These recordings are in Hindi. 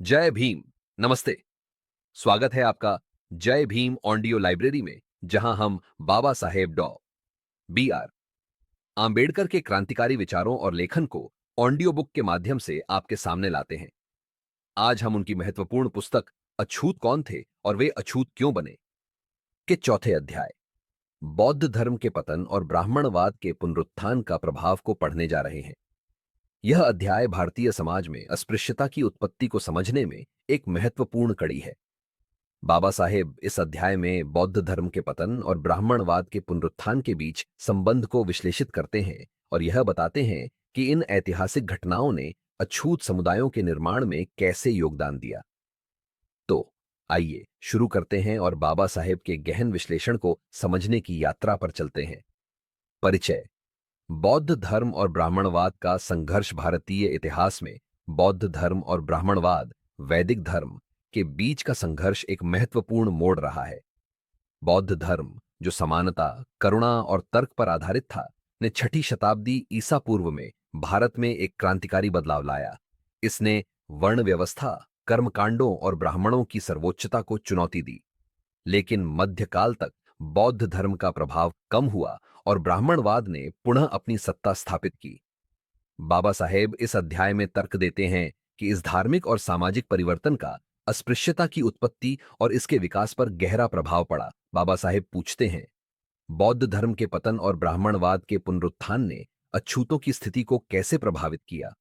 जय भीम। नमस्ते। स्वागत है आपका जय भीम ऑडियो लाइब्रेरी में, जहां हम बाबा साहेब डॉ बी आर आंबेडकर के क्रांतिकारी विचारों और लेखन को ऑडियो बुक के माध्यम से आपके सामने लाते हैं। आज हम उनकी महत्वपूर्ण पुस्तक अछूत कौन थे और वे अछूत क्यों बने के चौथे अध्याय बौद्ध धर्म के पतन और ब्राह्मणवाद के पुनरुत्थान का प्रभाव को पढ़ने जा रहे हैं। यह अध्याय भारतीय समाज में अस्पृश्यता की उत्पत्ति को समझने में एक महत्वपूर्ण कड़ी है। बाबा साहेब इस अध्याय में बौद्ध धर्म के पतन और ब्राह्मणवाद के पुनरुत्थान के बीच संबंध को विश्लेषित करते हैं और यह बताते हैं कि इन ऐतिहासिक घटनाओं ने अछूत समुदायों के निर्माण में कैसे योगदान दिया। तो आइए शुरू करते हैं और बाबा साहेब के गहन विश्लेषण को समझने की यात्रा पर चलते हैं। परिचय। बौद्ध धर्म और ब्राह्मणवाद का संघर्ष भारतीय इतिहास में बौद्ध धर्म और ब्राह्मणवाद वैदिक धर्म के बीच का संघर्ष एक महत्वपूर्ण मोड़ रहा है। बौद्ध धर्म, जो समानता, करुणा और तर्क पर आधारित था, ने 6ठी शताब्दी ईसा पूर्व में भारत में एक क्रांतिकारी बदलाव लाया। इसने वर्ण व्यवस्था, कर्मकांडों और ब्राह्मणों की सर्वोच्चता को चुनौती दी। लेकिन मध्यकाल तक बौद्ध धर्म का प्रभाव कम हुआ और ब्राह्मणवाद ने पुनः अपनी सत्ता स्थापित की। बाबा साहेब इस अध्याय में तर्क देते हैं कि इस धार्मिक और सामाजिक परिवर्तन का अस्पृश्यता की उत्पत्ति और इसके विकास पर गहरा प्रभाव पड़ा। बाबा साहेब पूछते हैं, बौद्ध धर्म के पतन और ब्राह्मणवाद के पुनरुत्थान ने अछूतों की स्थिति को कैसे प्रभावित किया?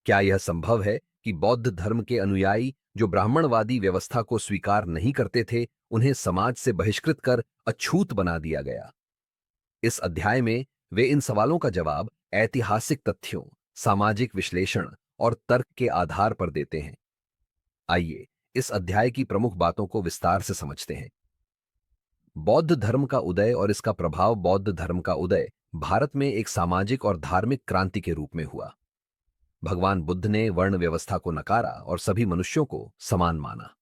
क्या यह संभव है कि बौद्ध धर्म के अनुयायी जो ब्राह्मणवादी व्यवस्था को स्वीकार नहीं करते थे, उन्हें समाज से बहिष्कृत कर अछूत बना दिया गया? इस अध्याय में वे इन सवालों का जवाब ऐतिहासिक तथ्यों, सामाजिक विश्लेषण और तर्क के आधार पर देते हैं। आइए इस अध्याय की प्रमुख बातों को विस्तार से समझते हैं। बौद्ध धर्म का उदय और इसका प्रभाव। बौद्ध धर्म का उदय भारत में एक सामाजिक और धार्मिक क्रांति के रूप में हुआ। भगवान बुद्ध ने वर्ण व्यवस्था को नकारा और सभी मनुष्यों को समान माना।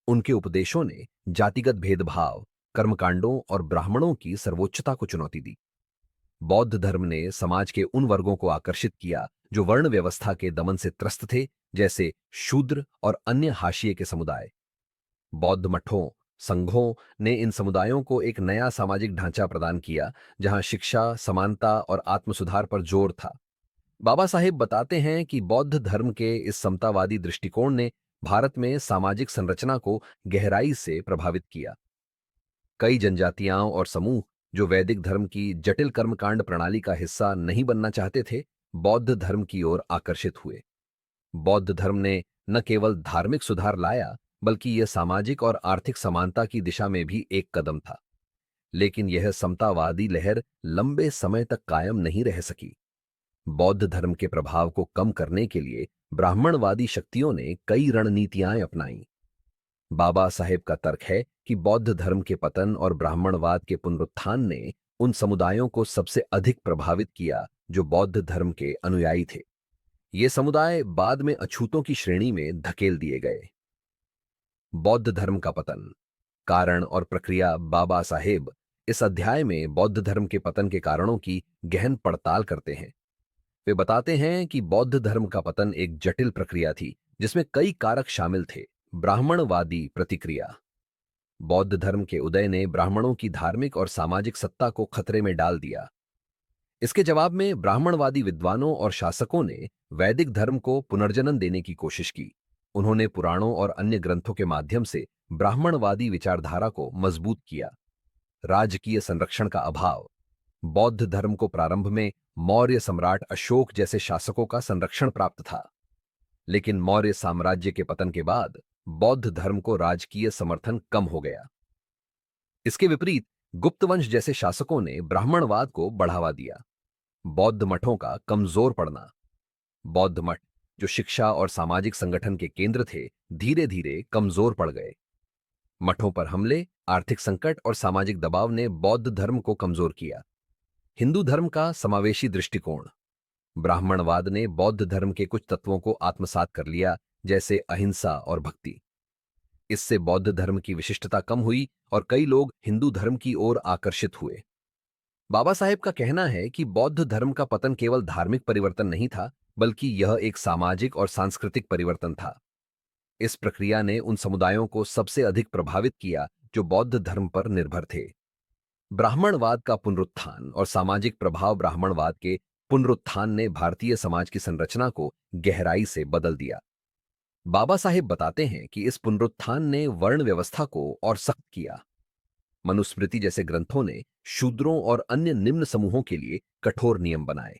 उनके उपदेशों ने जातिगत भेदभाव, कर्मकांडों और ब्राह्मणों की सर्वोच्चता को चुनौती दी। बौद्ध धर्म ने समाज के उन वर्गों को आकर्षित किया जो वर्ण व्यवस्था के दमन से त्रस्त थे, जैसे शूद्र और अन्य हाशिए के समुदाय। बौद्ध मठों, संघों ने इन समुदायों को एक नया सामाजिक ढांचा प्रदान किया, जहां शिक्षा, समानता और आत्मसुधार पर जोर था। बाबा साहेब बताते हैं कि बौद्ध धर्म के इस समतावादी दृष्टिकोण ने भारत में सामाजिक संरचना को गहराई से प्रभावित किया। कई जनजातियां और समूह जो वैदिक धर्म की जटिल कर्मकांड प्रणाली का हिस्सा नहीं बनना चाहते थे, बौद्ध धर्म की ओर आकर्षित हुए। बौद्ध धर्म ने न केवल धार्मिक सुधार लाया, बल्कि यह सामाजिक और आर्थिक समानता की दिशा में भी एक कदम था। लेकिन यह समतावादी लहर लंबे समय तक कायम नहीं रह सकी। बौद्ध धर्म के प्रभाव को कम करने के लिए ब्राह्मणवादी शक्तियों ने कई रणनीतियां अपनाई। बाबा साहेब का तर्क है कि बौद्ध धर्म के पतन और ब्राह्मणवाद के पुनरुत्थान ने उन समुदायों को सबसे अधिक प्रभावित किया जो बौद्ध धर्म के अनुयायी थे। ये समुदाय बाद में अछूतों की श्रेणी में धकेल दिए गए। बौद्ध धर्म का पतन, कारण और प्रक्रिया। बाबा साहेब इस अध्याय में बौद्ध धर्म के पतन के कारणों की गहन पड़ताल करते हैं। वे बताते हैं कि बौद्ध धर्म का पतन एक जटिल प्रक्रिया थी, जिसमें कई कारक शामिल थे। ब्राह्मणवादी प्रतिक्रिया। बौद्ध धर्म के उदय ने ब्राह्मणों की धार्मिक और सामाजिक सत्ता को खतरे में डाल दिया। इसके जवाब में ब्राह्मणवादी विद्वानों और शासकों ने वैदिक धर्म को पुनर्जन्म देने की कोशिश की। उन्होंने पुराणों और अन्य ग्रंथों के माध्यम से ब्राह्मणवादी विचारधारा को मजबूत किया। राजकीय संरक्षण का अभाव। बौद्ध धर्म को प्रारंभ में मौर्य सम्राट अशोक जैसे शासकों का संरक्षण प्राप्त था, लेकिन मौर्य साम्राज्य के पतन के बाद बौद्ध धर्म को राजकीय समर्थन कम हो गया। इसके विपरीत गुप्त वंश जैसे शासकों ने ब्राह्मणवाद को बढ़ावा दिया। बौद्ध मठों का कमजोर पड़ना। बौद्ध मठ, जो शिक्षा और सामाजिक संगठन के केंद्र थे, धीरे धीरे कमजोर पड़ गए। मठों पर हमले, आर्थिक संकट और सामाजिक दबाव ने बौद्ध धर्म को कमजोर किया। हिंदू धर्म का समावेशी दृष्टिकोण। ब्राह्मणवाद ने बौद्ध धर्म के कुछ तत्वों को आत्मसात कर लिया, जैसे अहिंसा और भक्ति। इससे बौद्ध धर्म की विशिष्टता कम हुई और कई लोग हिंदू धर्म की ओर आकर्षित हुए। बाबा साहेब का कहना है कि बौद्ध धर्म का पतन केवल धार्मिक परिवर्तन नहीं था, बल्कि यह एक सामाजिक और सांस्कृतिक परिवर्तन था। इस प्रक्रिया ने उन समुदायों को सबसे अधिक प्रभावित किया जो बौद्ध धर्म पर निर्भर थे। ब्राह्मणवाद का पुनरुत्थान और सामाजिक प्रभाव। ब्राह्मणवाद के पुनरुत्थान ने भारतीय समाज की संरचना को गहराई से बदल दिया। बाबा साहेब बताते हैं कि इस पुनरुत्थान ने वर्ण व्यवस्था को और सख्त किया। मनुस्मृति जैसे ग्रंथों ने शूद्रों और अन्य निम्न समूहों के लिए कठोर नियम बनाए।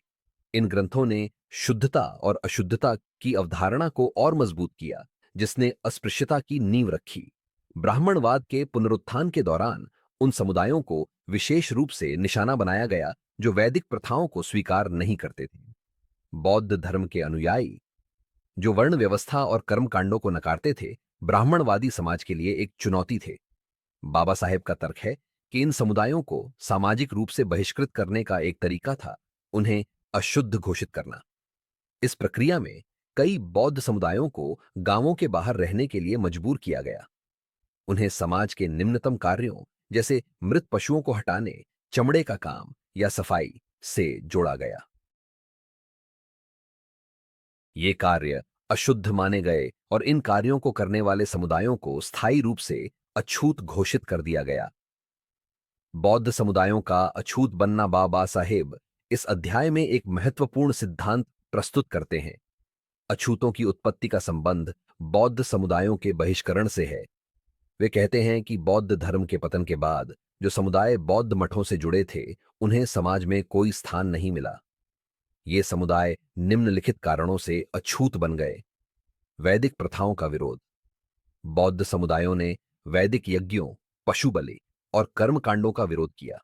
इन ग्रंथों ने शुद्धता और अशुद्धता की अवधारणा को और मजबूत किया, जिसने अस्पृश्यता की नींव रखी। ब्राह्मणवाद के पुनरुत्थान के दौरान उन समुदायों को विशेष रूप से निशाना बनाया गया जो वैदिक प्रथाओं को स्वीकार नहीं करते थे। बौद्ध धर्म के अनुयायी जो वर्ण व्यवस्था और कर्मकांडों को नकारते थे, ब्राह्मणवादी समाज के लिए एक चुनौती थे। बाबा साहेब का तर्क है कि इन समुदायों को सामाजिक रूप से बहिष्कृत करने का एक तरीका था उन्हें अशुद्ध घोषित करना। इस प्रक्रिया में कई बौद्ध समुदायों को गांवों के बाहर रहने के लिए मजबूर किया गया। उन्हें समाज के निम्नतम कार्यों जैसे मृत पशुओं को हटाने, चमड़े का काम या सफाई से जोड़ा गया। ये कार्य अशुद्ध माने गए और इन कार्यों को करने वाले समुदायों को स्थायी रूप से अछूत घोषित कर दिया गया। बौद्ध समुदायों का अछूत बनना। बाबा साहेब इस अध्याय में एक महत्वपूर्ण सिद्धांत प्रस्तुत करते हैं। अछूतों की उत्पत्ति का संबंध बौद्ध समुदायों के बहिष्करण से है। वे कहते हैं कि बौद्ध धर्म के पतन के बाद जो समुदाय बौद्ध मठों से जुड़े थे, उन्हें समाज में कोई स्थान नहीं मिला। ये समुदाय निम्नलिखित कारणों से अछूत बन गए। वैदिक प्रथाओं का विरोध। बौद्ध समुदायों ने वैदिक यज्ञों, पशु बलि और कर्मकांडों का विरोध किया।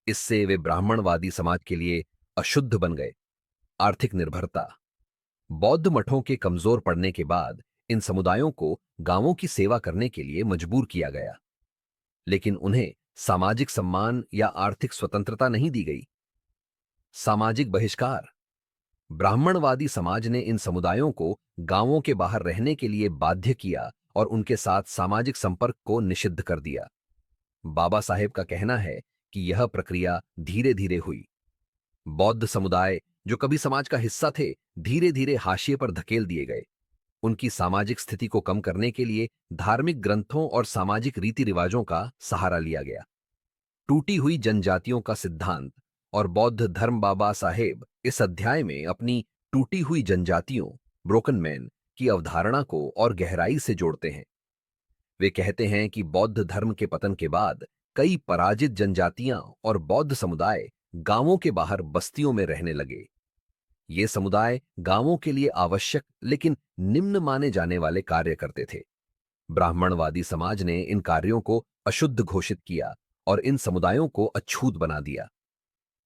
इससे वे ब्राह्मणवादी समाज के लिए अशुद्ध बन गए। आर्थिक निर्भरता। बौद्ध मठों के कमजोर पड़ने के बाद इन समुदायों को गांवों की सेवा करने के लिए मजबूर किया गया, लेकिन उन्हें सामाजिक सम्मान या आर्थिक स्वतंत्रता नहीं दी गई। सामाजिक बहिष्कार। ब्राह्मणवादी समाज ने इन समुदायों को गांवों के बाहर रहने के लिए बाध्य किया और उनके साथ सामाजिक संपर्क को निषिद्ध कर दिया। बाबा साहेब का कहना है कि यह प्रक्रिया धीरे धीरे हुई। बौद्ध समुदाय जो कभी समाज का हिस्सा थे, धीरे धीरे हाशिए पर धकेल दिए गए। उनकी सामाजिक स्थिति को कम करने के लिए धार्मिक ग्रंथों और सामाजिक रीति रिवाजों का सहारा लिया गया। टूटी हुई जनजातियों का सिद्धांत और बौद्ध धर्म। बाबा साहेब इस अध्याय में अपनी टूटी हुई जनजातियों, ब्रोकन मैन की अवधारणा को और गहराई से जोड़ते हैं। वे कहते हैं कि बौद्ध धर्म के पतन के बाद कई पराजित जनजातियां और बौद्ध समुदाय गांवों के बाहर बस्तियों में रहने लगे। ये समुदाय गांवों के लिए आवश्यक लेकिन निम्न माने जाने वाले कार्य करते थे। ब्राह्मणवादी समाज ने इन कार्यों को अशुद्ध घोषित किया और इन समुदायों को अछूत बना दिया।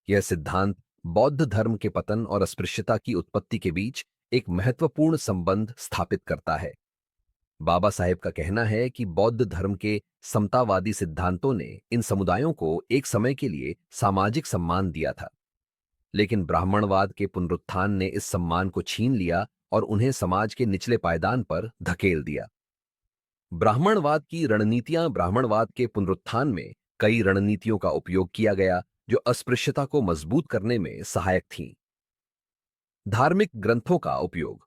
यह सिद्धांत बौद्ध धर्म के पतन और अस्पृश्यता की उत्पत्ति के बीच एक महत्वपूर्ण संबंध स्थापित करता है। बाबा साहेब का कहना है कि बौद्ध धर्म के समतावादी सिद्धांतों ने इन समुदायों को एक समय के लिए सामाजिक सम्मान दिया था, लेकिन ब्राह्मणवाद के पुनरुत्थान ने इस सम्मान को छीन लिया और उन्हें समाज के निचले पायदान पर धकेल दिया। ब्राह्मणवाद की रणनीतियां। ब्राह्मणवाद के पुनरुत्थान में कई रणनीतियों का उपयोग किया गया जो अस्पृश्यता को मजबूत करने में सहायक थीं। धार्मिक ग्रंथों का उपयोग।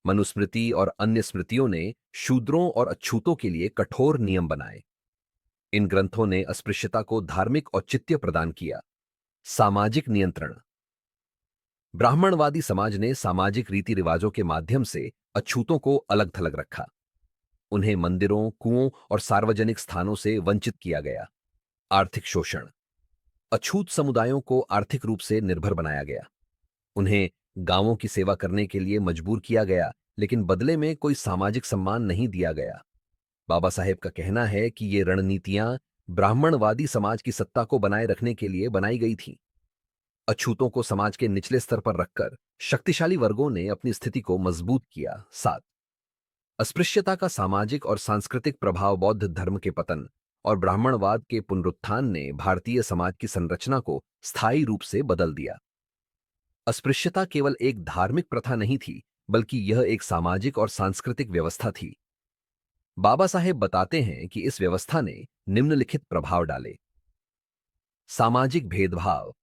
मनुस्मृति और अन्य स्मृतियों ने शूद्रों और अछूतों के लिए कठोर नियम बनाए। इन ग्रंथों ने अस्पृश्यता को धार्मिक औचित्य प्रदान किया। सामाजिक नियंत्रण। ब्राह्मणवादी समाज ने सामाजिक रीति रिवाजों के माध्यम से अछूतों को अलग थलग रखा। उन्हें मंदिरों, कुओं और सार्वजनिक स्थानों से वंचित किया गया। आर्थिक शोषण। अछूत समुदायों को आर्थिक रूप से निर्भर बनाया गया। उन्हें गांवों की सेवा करने के लिए मजबूर किया गया, लेकिन बदले में कोई सामाजिक सम्मान नहीं दिया गया। बाबा साहेब का कहना है कि ये रणनीतियां ब्राह्मणवादी समाज की सत्ता को बनाए रखने के लिए बनाई गई थीं। अछूतों को समाज के निचले स्तर पर रखकर शक्तिशाली वर्गों ने अपनी स्थिति को मजबूत किया। 7 अस्पृश्यता का सामाजिक और सांस्कृतिक प्रभाव। बौद्ध धर्म के पतन और ब्राह्मणवाद के पुनरुत्थान ने भारतीय समाज की संरचना को स्थायी रूप से बदल दिया। अस्पृश्यता केवल एक धार्मिक प्रथा नहीं थी, बल्कि यह एक सामाजिक और सांस्कृतिक व्यवस्था थी। बाबा साहेब बताते हैं कि इस व्यवस्था ने निम्नलिखित प्रभाव डाले। सामाजिक भेदभाव।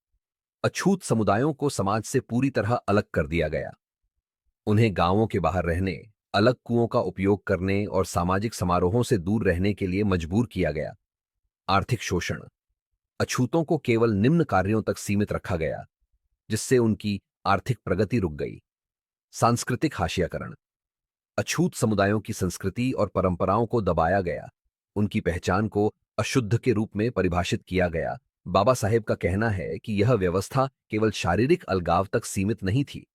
अछूत समुदायों को समाज से पूरी तरह अलग कर दिया गया। उन्हें गांवों के बाहर रहने, अलग कुओं का उपयोग करने और सामाजिक समारोहों से दूर रहने के लिए मजबूर किया गया। आर्थिक शोषण, अछूतों को केवल निम्न कार्यों तक सीमित रखा गया, जिससे उनकी आर्थिक प्रगति रुक गई। सांस्कृतिक हाशियाकरण, अछूत समुदायों की संस्कृति और परंपराओं को दबाया गया, उनकी पहचान को अशुद्ध के रूप में परिभाषित किया गया। बाबा साहेब का कहना है कि यह व्यवस्था केवल शारीरिक अलगाव तक सीमित नहीं थी,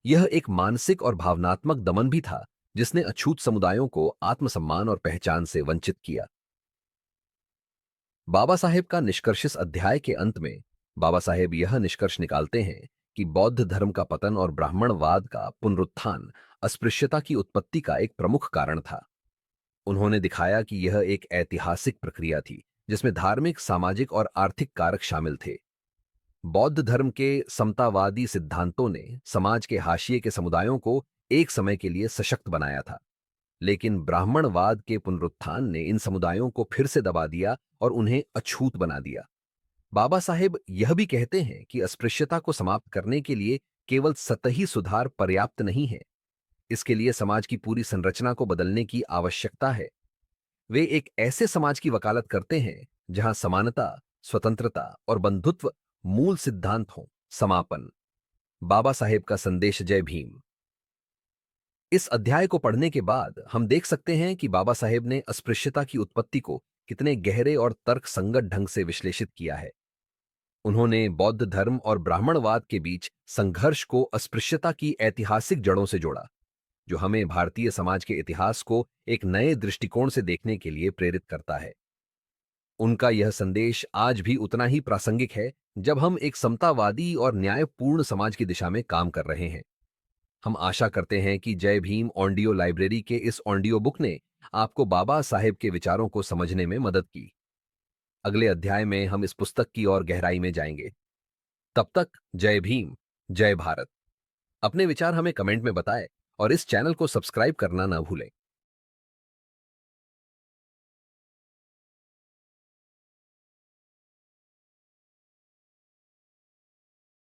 यह एक मानसिक और भावनात्मक दमन भी था, जिसने अछूत समुदायों को आत्मसम्मान और पहचान से वंचित किया। बाबा साहेब का निष्कर्ष, इस अध्याय के अंत में बाबा साहेब यह निष्कर्ष निकालते हैं कि बौद्ध धर्म का पतन और ब्राह्मणवाद का पुनरुत्थान अस्पृश्यता की उत्पत्ति का एक प्रमुख कारण था। उन्होंने दिखाया कि यह एक ऐतिहासिक प्रक्रिया थी जिसमें धार्मिक, सामाजिक और आर्थिक कारक शामिल थे। बौद्ध धर्म के समतावादी सिद्धांतों ने समाज के हाशिए के समुदायों को एक समय के लिए सशक्त बनाया था, लेकिन ब्राह्मणवाद के पुनरुत्थान ने इन समुदायों को फिर से दबा दिया और उन्हें अछूत बना दिया। बाबा साहेब यह भी कहते हैं कि अस्पृश्यता को समाप्त करने के लिए केवल सतही सुधार पर्याप्त नहीं है, इसके लिए समाज की पूरी संरचना को बदलने की आवश्यकता है। वे एक ऐसे समाज की वकालत करते हैं जहां समानता, स्वतंत्रता और बंधुत्व मूल सिद्धांत हों। समापन। बाबा साहेब का संदेश। जय भीम। इस अध्याय को पढ़ने के बाद हम देख सकते हैं कि बाबा साहेब ने अस्पृश्यता की उत्पत्ति को कितने गहरे और तर्कसंगत ढंग से विश्लेषित किया है। उन्होंने बौद्ध धर्म और ब्राह्मणवाद के बीच संघर्ष को अस्पृश्यता की ऐतिहासिक जड़ों से जोड़ा, जो हमें भारतीय समाज के इतिहास को एक नए दृष्टिकोण से देखने के लिए प्रेरित करता है। उनका यह संदेश आज भी उतना ही प्रासंगिक है जब हम एक समतावादी और न्यायपूर्ण समाज की दिशा में काम कर रहे हैं। हम आशा करते हैं कि जय भीम ऑडियो लाइब्रेरी के इस ऑडियो बुक ने आपको बाबा साहेब के विचारों को समझने में मदद की। अगले अध्याय में हम इस पुस्तक की और गहराई में जाएंगे। तब तक जय भीम, जय भारत। अपने विचार हमें कमेंट में बताएं और इस चैनल को सब्सक्राइब करना ना भूलें।